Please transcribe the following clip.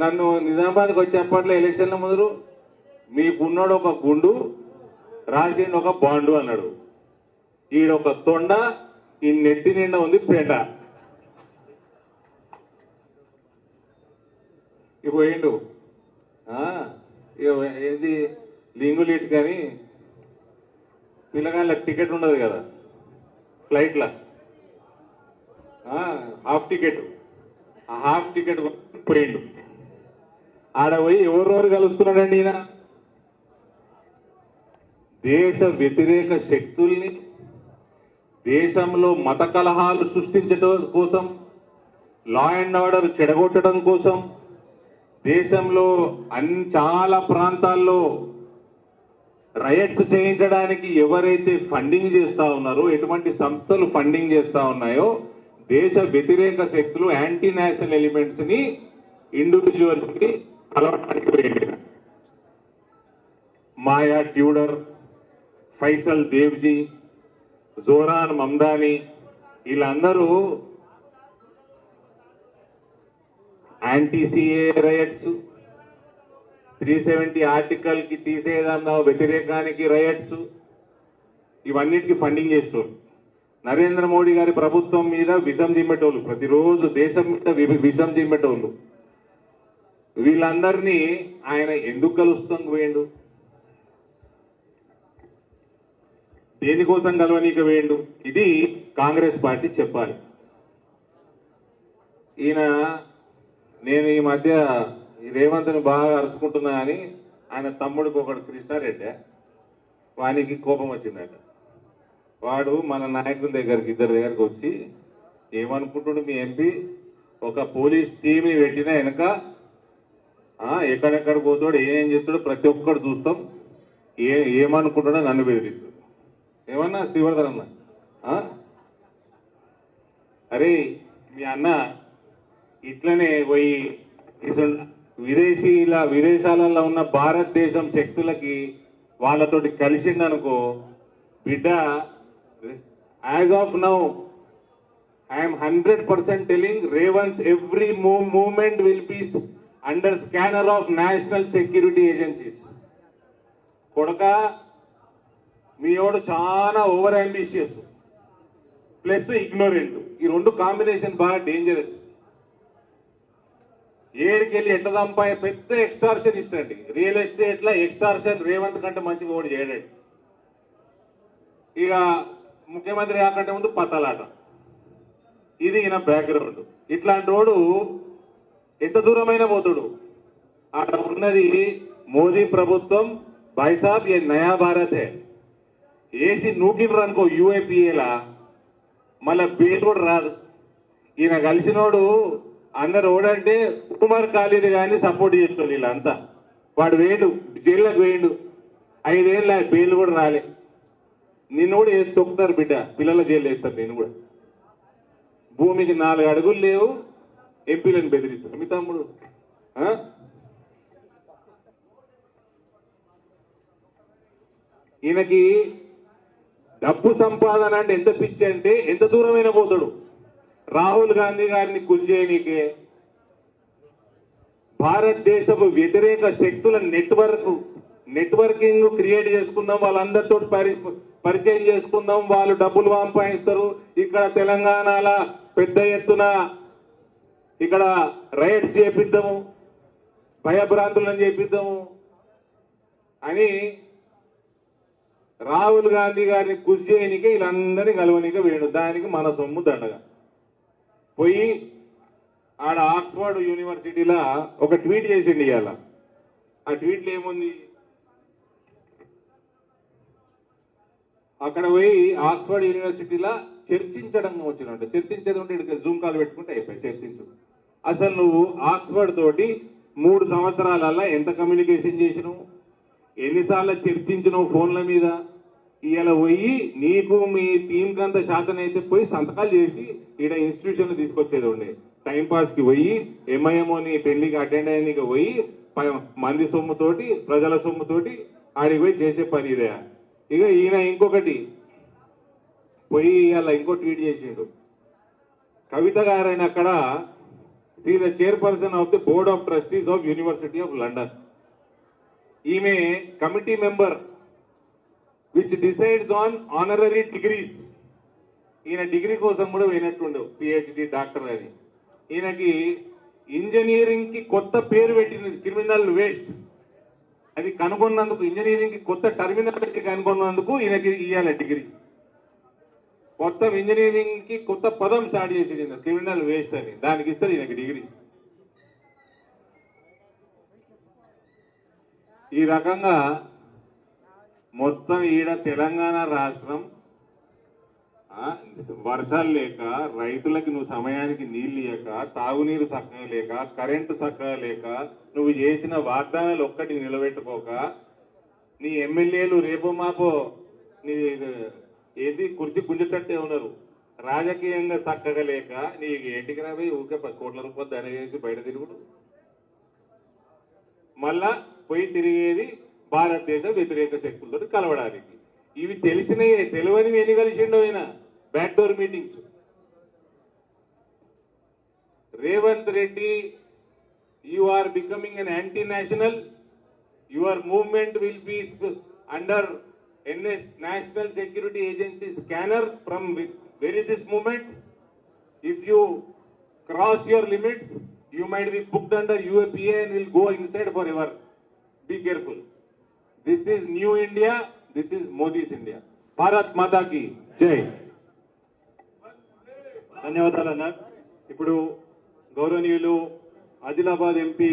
నన్ను నిజామాబాద్కి వచ్చేప్పట్లో ఎలక్షన్ల ముందు మీకున్నాడు ఒక గుండు రాసిండు ఒక బాండు అన్నాడు. ఈడొక తొండ ఈ నెత్తి నిండా ఉంది పేట. ఇక పోయిండు ఏది లింగులీట్ కానీ పిల్లగాళ్ళకి టికెట్ ఉండదు కదా ఫ్లైట్లో, హాఫ్ టికెట్. ఆ హాఫ్ టికెట్ పోయిండు. ఆడ పోయి ఎవరెవరు కలుస్తున్నాడండి ఈయన? దేశ వ్యతిరేక శక్తుల్ని, దేశంలో మత కలహాలు సృష్టించడం కోసం, లా అండ్ ఆర్డర్ చెడగొట్టడం కోసం, దేశంలో చాలా ప్రాంతాల్లో రైట్స్ చేయించడానికి ఎవరైతే ఫండింగ్ చేస్తా ఉన్నారో, ఎటువంటి సంస్థలు ఫండింగ్ చేస్తా ఉన్నాయో, దేశ వ్యతిరేక శక్తులు, యాంటీ నేషనల్ ఎలిమెంట్స్ ని ఇండివిజువల్స్ కి అలవాటానికి పోయింది. మాయా ట్యూడర్, ఫైసల్ దేవ్జీ, జోరాన్ మమ్దాని వీళ్ళందరూ యాంటీ సిఏ రైట్స్, 370 ఆర్టికల్ కి తీసేదన్న వ్యతిరేకానికి రైట్స్, ఇవన్నిటికీ ఫండింగ్ చేస్తున్నారు. నరేంద్ర మోడీ గారి ప్రభుత్వం మీద విషం జిమ్మేటోళ్ళు, ప్రతిరోజు దేశం మీద విషం జిమ్మేటోళ్ళు, వీళ్ళందరినీ ఆయన ఎందుకు కలుస్తాం పోయిండు? దేనికోసం కలవనీక వేయండు? ఇది కాంగ్రెస్ పార్టీ చెప్పాలి. ఈయన నేను ఈ మధ్య రేవంత్ని బాగా అరుచుకుంటున్నా అని ఆయన తమ్ముడికి ఒకడు కృష్ణారెడ్డి, వానికి కోపం వచ్చిందట. వాడు మన నాయకుల దగ్గరికి, ఇద్దరి దగ్గరికి వచ్చి ఏమనుకుంటుండు మీ ఎంపీ, ఒక పోలీస్ టీంని పెట్టినా వెనక ఎక్కడెక్కడ పోతాడు, ఏం చేస్తాడు ప్రతి ఒక్కడు చూస్తాం, ఏమనుకుంటాడో నన్ను బెదిరిస్తాడు. ఏమన్నా శివధరన్న, అరే మీ అన్న ఇట్లనే పోయి విదేశాలలో ఉన్న భారతదేశం శక్తులకి వాళ్ళతోటి కలిసిందనుకో బిడ్డ, as of now I'm 100% telling Revanth every movement will be under scanner of national security agencies. కొడక మీవాడు చాలా ఓవర్ అంబిషియస్ ప్లస్ ఇగ్నోరెంట్, ఈ రెండు కాంబినేషన్ బాగా డేంజరస్. ఏడికెళ్ళి ఎట్లా సంపాయ పెద్ద ఎక్స్టార్షన్ ఇస్తండి. రియల్ ఎస్టేట్ లో ఎక్స్టార్షన్ రేవంత్ కంటే మంచిగా ఓడి చేయడాడు. ఇక ముఖ్యమంత్రి కాకంటే ముందు పత్తలాట, ఇది ఈయన బ్యాక్గ్రౌండ్. ఇట్లాంటి వాడు ఎంత దూరమైన పోతాడు. అక్కడ ఉన్నది మోదీ ప్రభుత్వం, భాయ్సాబ్ ఏ నయా భారత్ హే, ఏసి నూకిండ్రు అనుకో యూఏపీఏలా మళ్ళా బెయిల్ కూడా రాదు. ఈయన కలిసినోడు అందరు ఓడంటే ఉమర్ ఖాళీని కానీ సపోర్ట్ చేస్తుంది వీళ్ళంతా. వాడు వేడు జైల్లోకి వేయండు, 5 ఏళ్ళ బెయిల్ కూడా రాలే. నిన్ను కూడా వేసి తొక్కుతారు బిడ్డ, పిల్లల జైలు వేస్తారు. నేను కూడా భూమికి 4 అడుగులు లేవు, ఎంపీలను బెదిరిస్తారు. మీ తమ్ముడు ఈయనకి డబ్బు సంపాదన అంటే ఎంత పిచ్చి అంటే ఎంత దూరమైన పోతాడు. రాహుల్ గాంధీ గారిని కుల్చేయనీకే భారతదేశపు వ్యతిరేక శక్తుల నెట్వర్కింగ్ క్రియేట్ చేసుకుందాం, వాళ్ళందరితో పరిచయం చేసుకుందాం, వాళ్ళు డబ్బులు సంపాదిస్తారు, ఇక్కడ తెలంగాణలో పెద్ద ఎత్తున ఇక్కడ రైట్స్ చేపిద్దాము, భయభ్రాంతులను చేపిద్దాము అని రాహుల్ గాంధీ గారిని కృషి చేయనికే వీళ్ళందరినీ కలవనికే వేడు. దానికి మన సొమ్ము దండగా పోయి ఆడ ఆక్స్ఫర్డ్ యూనివర్సిటీలో ఒక ట్వీట్ చేసిండి ఇవాళ. ఆ ట్వీట్లో ఏముంది, అక్కడ పోయి ఆక్స్ఫర్డ్ యూనివర్సిటీలో చర్చించడం వచ్చినట్టు, చర్చించేది ఉంటే ఇక్కడ జూమ్ కాల్ పెట్టుకుంటే అయిపోయి చర్చించు. అసలు నువ్వు ఆక్స్ఫర్డ్ తోటి 3 సంవత్సరాలలో ఎంత కమ్యూనికేషన్ చేసినావు, ఎన్నిసార్లు చర్చించినావు ఫోన్ల మీద? ఇవాళ పోయి నీకు మీ టీం కంత శాతం అయితే పోయి సంతకాలు చేసి ఈడ ఇన్స్టిట్యూషన్ తీసుకొచ్చేది ఉండే. టైంపాస్కి పోయి ఎంఐఎంఓని పెళ్లికి అటెండ్ అయ్యానికి పోయి మంది సొమ్ముతోటి, ప్రజల సొమ్ముతోటి ఆడికి పోయి చేసే పని ఇదే. ఇక ఈయన ఇంకొకటి పోయి ఇవాళ ఇంకో ట్వీట్ చేసిండు. కవిత గారైన అక్కడ She is the chairperson of the Board of Trustees of University of London. ఈమె committee member which decides on honorary degrees. ఈయన డిగ్రీ కోసం కూడా పోయినట్టుండవు, పిహెచ్డి డాక్టర్ అని. ఈయనకి ఇంజనీరింగ్ కి కొత్త పేరు పెట్టింది క్రిమినల్ వేస్ట్. అది కనుగొన్నందుకు, ఇంజనీరింగ్ కి కొత్త టర్మినాలజీ కనుగొన్నందుకు ఈయనకి ఇవ్వాలి డిగ్రీ. కొత్త ఇంజనీరింగ్ కి కొత్త పదం స్టార్ట్ చేసింది క్రిమినల్ వేస్ట్ అని, దానికి ఇస్తారు ఈయనకి డిగ్రీ. ఈ రకంగా మొత్తం ఈడ తెలంగాణ రాష్ట్రం వర్షాలు లేక, రైతులకి నువ్వు సమయానికి నీళ్లు ఇయ్యక, తాగునీరు చక్కగా లేక, కరెంటు చక్కగా లేక, నువ్వు చేసిన వాగ్దానాలు ఒక్కటి నిలబెట్టుకోక, నీ ఎమ్మెల్యేలు రేపు మాపో నీ ఏది కుర్చీ గుంజుతట్టే ఉన్నారు. రాజకీయంగా చక్కగా లేక నీ ఇంటికి రాబోయి ఊరికే 10 కోట్ల రూపాయలు ధర చేసి బయట తిరుగుడు, మళ్ళా పోయి తిరిగేది భారతదేశ వ్యతిరేక శక్తులతో కలవడానికి. ఇవి తెలిసినయే, తెలియనివి ఎన్ని కలిసిండో ఆయన backdoor meetings. Revanth Reddy, you are becoming an anti national. Your movement will be under NS National Security Agency scanner from very this moment. If you cross your limits, you might be booked under UAPA and will go inside forever. Be careful. This is new India. This is Modi's India. Bharat Mata ki Jai. ధన్యవాదాలు అన్న. ఇప్పుడు గౌరవనీయులు Adilabad MP